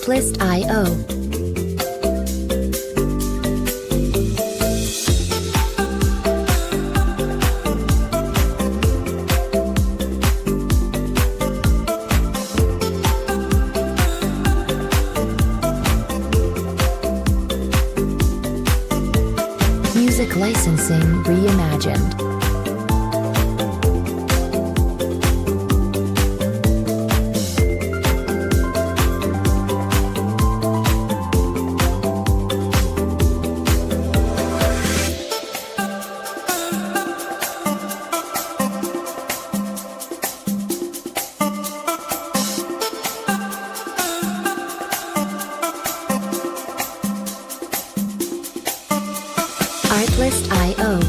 Artlist.io. Music licensing reimagined. Artlist.io.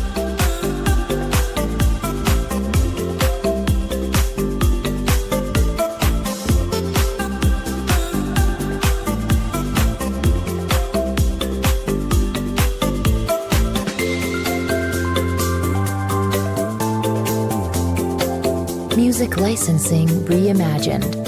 Music licensing reimagined.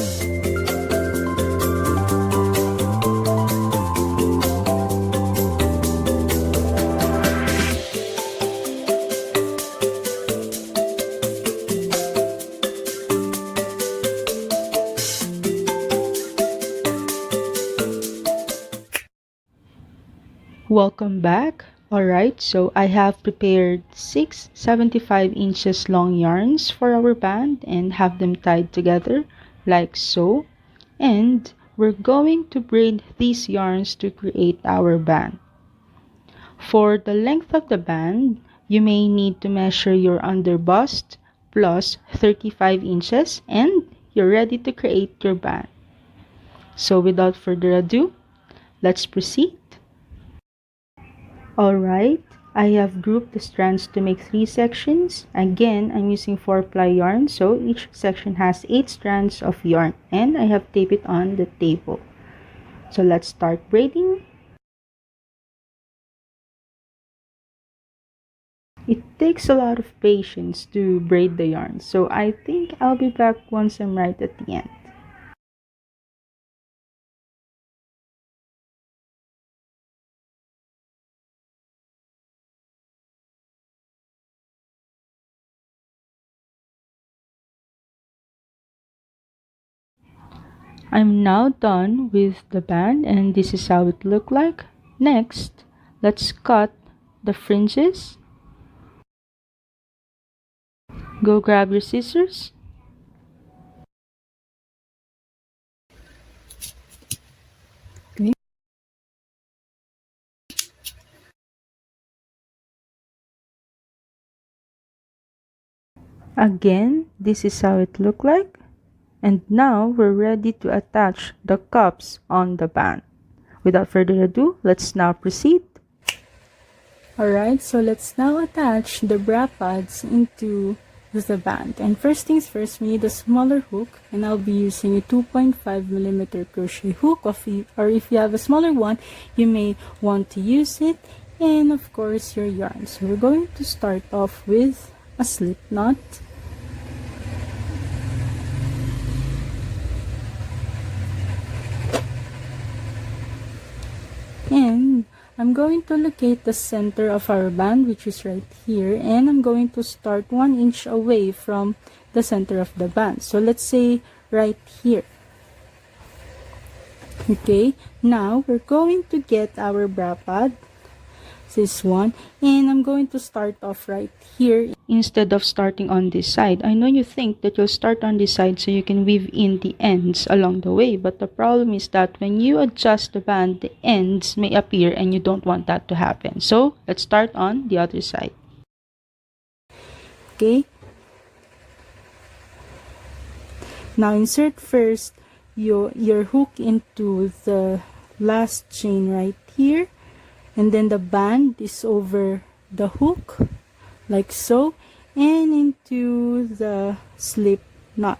Welcome back. Alright, so I have prepared 6 75 inches long yarns for our band and have them tied together like so. And we're going to braid these yarns to create our band. For the length of the band, you may need to measure your underbust plus 35 inches and you're ready to create your band. So without further ado, let's proceed. Alright, I have grouped the strands to make 3 sections. Again, I'm using 4-ply yarn, so each section has 8 strands of yarn and I have taped it on the table. So let's start braiding. It takes a lot of patience to braid the yarn, so I think I'll be back once I'm right at the end. I'm now done with the band and this is how it looked like. Next, let's cut the fringes. Go grab your scissors. Okay. Again, this is how it looked like. And now we're ready to attach the cups on the band. Without further ado, let's now proceed. Alright, so let's now attach the bra pads into the band. And first things first, we need a smaller hook. And I'll be using a 2.5mm crochet hook. Or if you have a smaller one, you may want to use it. And of course, your yarn. So we're going to start off with a slip knot. And I'm going to locate the center of our band, which is right here, and I'm going to start 1 inch away from the center of the band. So let's say right here. Okay, now we're going to get our bra pad, this one, and I'm going to start off right here instead of starting on this side. I know you think that you'll start on this side so you can weave in the ends along the way, but the problem is that when you adjust the band, the ends may appear and you don't want that to happen. So let's start on the other side. Okay, now insert first your hook into the last chain right here, and then the band is over the hook like so and into the slip knot.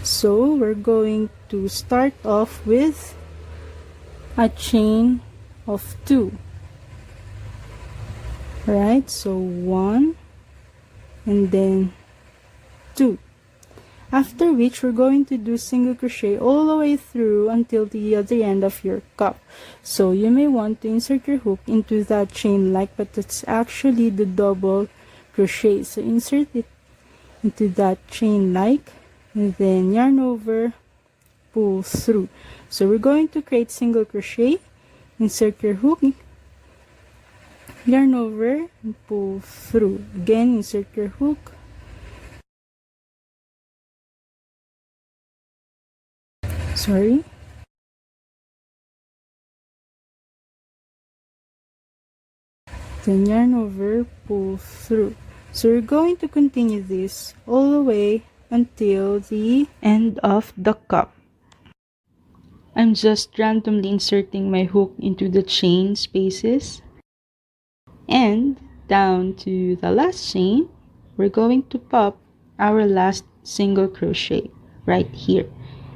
So we're going to start off with a chain of 2. Right, so 1 and then 2. After which, we're going to do single crochet all the way through until the other end of your cup. So you may want to insert your hook into that chain like, but it's actually the double crochet. So insert it into that chain like, and then yarn over, pull through. So we're going to create single crochet, insert your hook, yarn over, and pull through. Again, insert your hook, then yarn over, pull through. So we're going to continue this all the way until the end of the cup. I'm just randomly inserting my hook into the chain spaces, and down to the last chain, we're going to pop our last single crochet right here,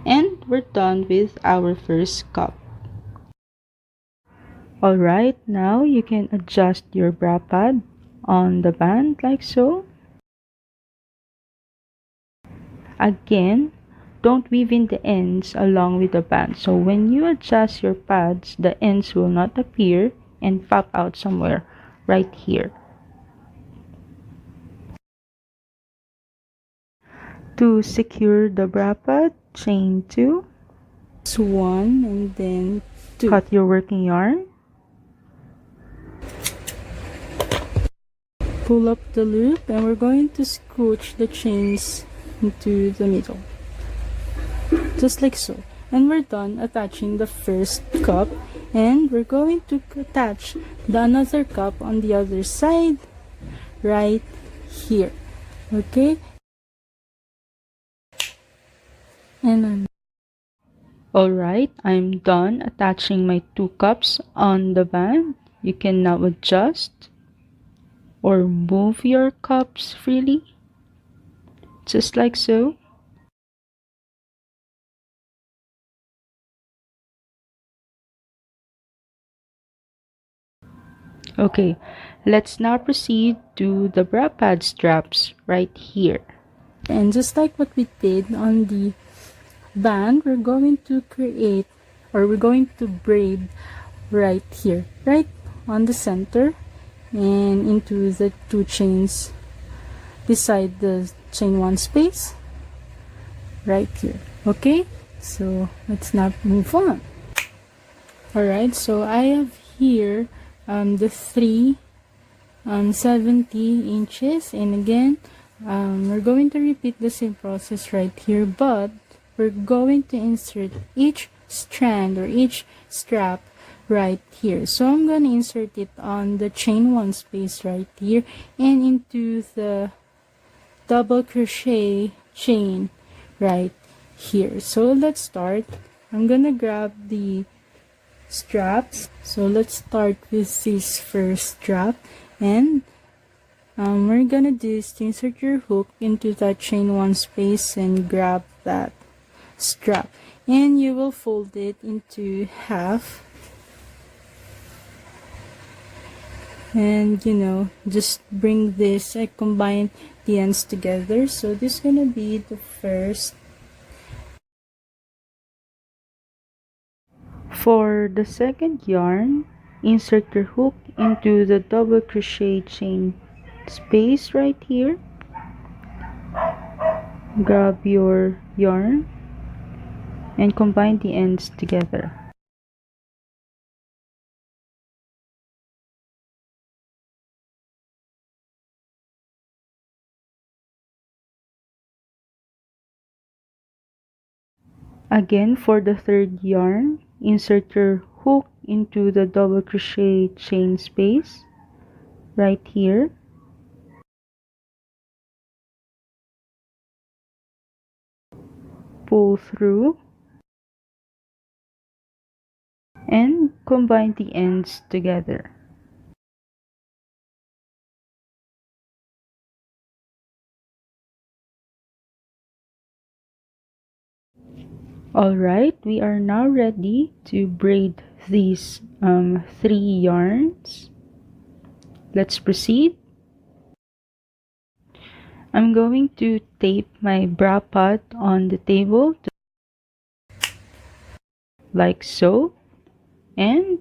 and we're done with our first cup. Alright, now you can adjust your bra pad on the band like so. Again, don't weave in the ends along with the band. So when you adjust your pads, the ends will not appear and pop out somewhere right here. To secure the bra pad, chain 2. It's 1 and then 2. Cut your working yarn. Pull up the loop, and we're going to scooch the chains into the middle. Just like so. And we're done attaching the first cup, and we're going to attach the another cup on the other side right here. Okay? And alright, I'm done attaching my 2 cups on the band. You can now adjust or move your cups freely, just like so. Okay, let's now proceed to the bra pad straps right here. And just like what we did on the band, we're going to create, or we're going to braid right here, right on the center, and into the 2 chains beside the chain 1 space right here. Okay, so let's now move on. Alright, so I have here the 3 70 inches, and again we're going to repeat the same process right here, but we're going to insert each strand or each strap right here. So I'm going to insert it on the chain 1 space right here and into the double crochet chain right here. So let's start. I'm going to grab the straps. So let's start with this first strap, and we're going to do is to insert your hook into that chain 1 space and grab that strap, and you will fold it into half, and just bring this and combine the ends together. So this is gonna be the first. For the second yarn, insert your hook into the double crochet chain space right here. Grab your yarn and combine the ends together. Again, for the third yarn, insert your hook into the double crochet chain space right here. Pull through and combine the ends together. Alright, we are now ready to braid these 3 yarns. Let's proceed. I'm going to tape my bra pad on the table like so, and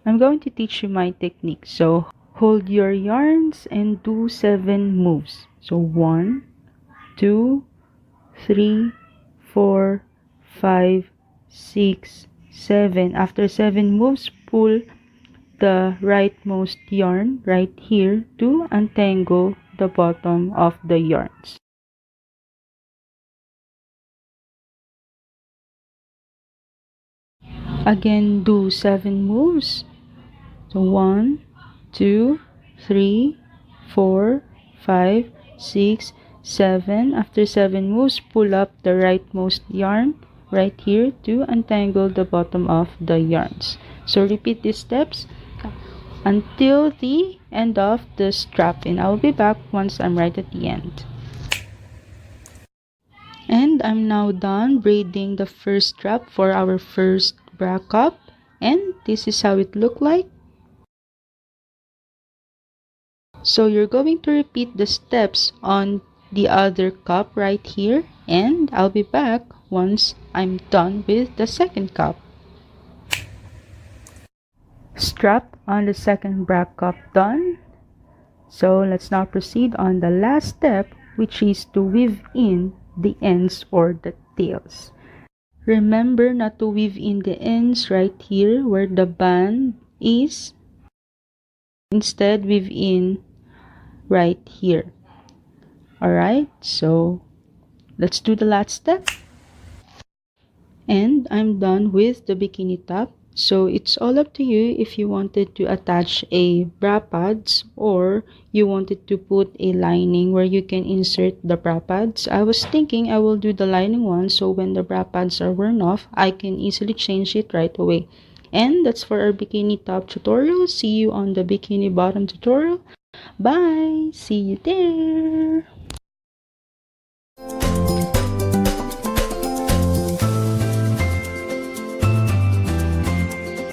I'm going to teach you my technique. So hold your yarns and do 7 moves. So 1, 2, 3, 4, 5, 6, 7. After 7 moves, pull the rightmost yarn right here to untangle the bottom of the yarns. Again, do 7 moves. So 1, 2, 3, 4, 5, 6, 7. After 7 moves, pull up the rightmost yarn right here to untangle the bottom of the yarns. So repeat these steps until the end of the strap, and I'll be back once I'm right at the end. And I'm now done braiding the first strap for our first bra cup, and this is how it looked like. So you're going to repeat the steps on the other cup right here, and I'll be back once I'm done with the second cup. Strap on the second bra cup done. So let's now proceed on the last step, which is to weave in the ends or the tails. Remember not to weave in the ends right here where the band is. Instead, weave in right here. Alright, so let's do the last step. And I'm done with the bikini top. So it's all up to you if you wanted to attach a bra pads or you wanted to put a lining where you can insert the bra pads. I was thinking I will do the lining one, so when the bra pads are worn off, I can easily change it right away. And that's for our bikini top tutorial. See you on the bikini bottom tutorial. Bye! See you there!